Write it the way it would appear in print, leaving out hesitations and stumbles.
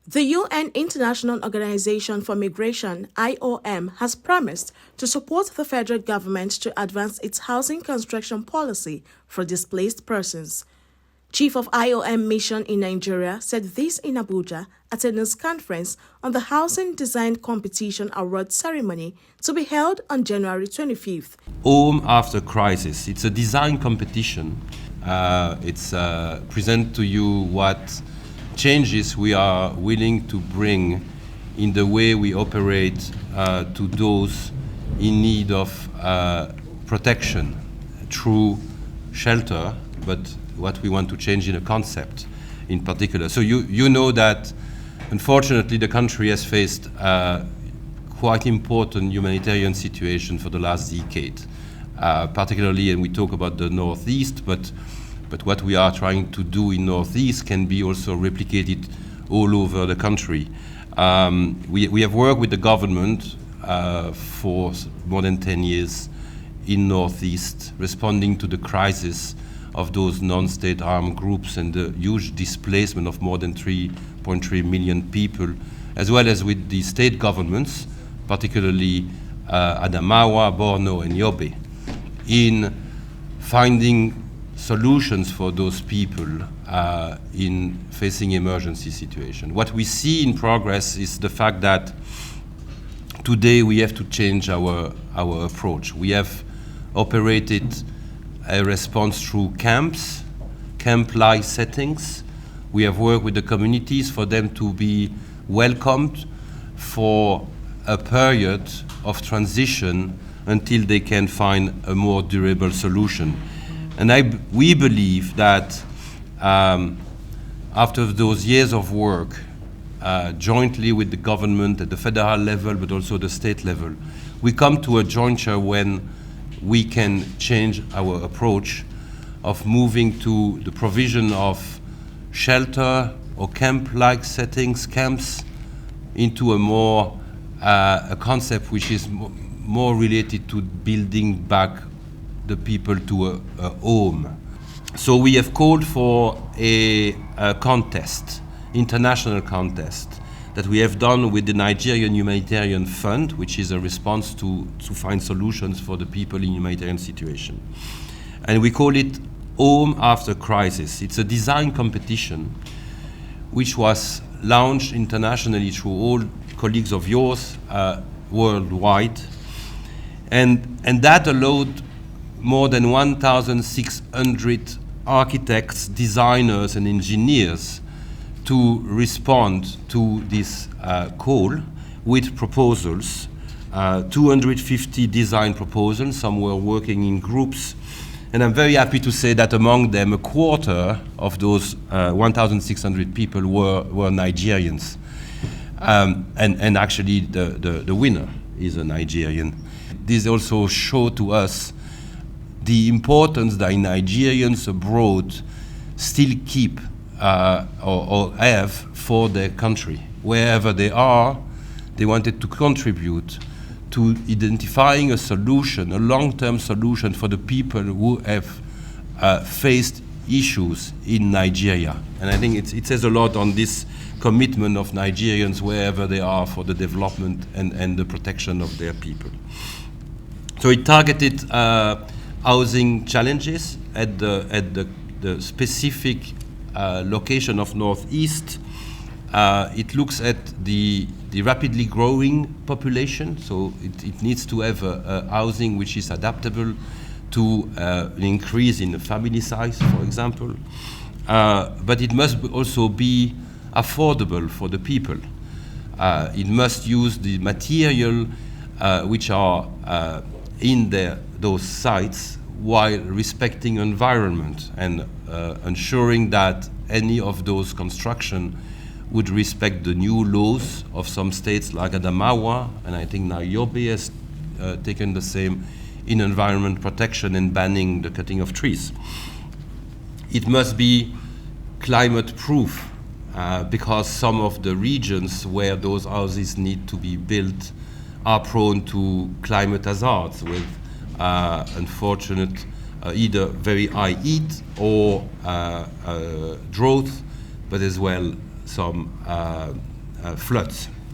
The UN International Organization for Migration, IOM, has promised to support the federal government to advance its housing construction policy for displaced persons. Chief of IOM mission in Nigeria said this in Abuja at a news conference on the Housing Design Competition Award ceremony to be held on January 25th. Home after crisis. It's a design competition. It's present to you what changes we are willing to bring in the way we operate to those in need of protection through shelter, but what we want to change in a concept in particular. So you know that unfortunately the country has faced quite important humanitarian situation for the last decade, particularly, and we talk about the Northeast, but what we are trying to do in Northeast can be also replicated all over the country. We have worked with the government for more than 10 years in Northeast, responding to the crisis of those non-state armed groups and the huge displacement of more than 3.3 million people, as well as with the state governments, particularly Adamawa, Borno, and Yobe, in finding solutions for those people in facing emergency situation. What we see in progress is the fact that today we have to change our approach. We have operated a response through camps, camp-like settings. We have worked with the communities for them to be welcomed for a period of transition until they can find a more durable solution. And we believe that after those years of work, jointly with the government at the federal level, but also the state level, we come to a juncture when we can change our approach of moving to the provision of shelter or camp-like settings, camps, into a concept which is more related to building back the people to a home. So we have called for a contest, international contest, that we have done with the Nigerian Humanitarian Fund, which is a response to find solutions for the people in humanitarian situation. And we call it Home After Crisis. It's a design competition which was launched internationally through all colleagues of yours worldwide. And that allowed more than 1,600 architects, designers, and engineers to respond to this call with proposals, 250 design proposals. Some were working in groups. And I'm very happy to say that among them, a quarter of those 1,600 people were Nigerians. And actually, the winner is a Nigerian. This also showed to us the importance that Nigerians abroad still keep or have for their country. Wherever they are, they wanted to contribute to identifying a solution, a long-term solution for the people who have faced issues in Nigeria. And I think it says a lot on this commitment of Nigerians wherever they are for the development and the protection of their people. So it targeted housing challenges at the specific location of Northeast. It looks at the rapidly growing population, so it needs to have a housing which is adaptable to an increase in the family size, for example. But it must also be affordable for the people. It must use the material which are in those sites while respecting environment and ensuring that any of those construction would respect the new laws of some states like Adamawa, and I think now Yobe has taken the same in environment protection and banning the cutting of trees. It must be climate proof because some of the regions where those houses need to be built are prone to climate hazards with unfortunate either very high heat or drought, but as well some floods.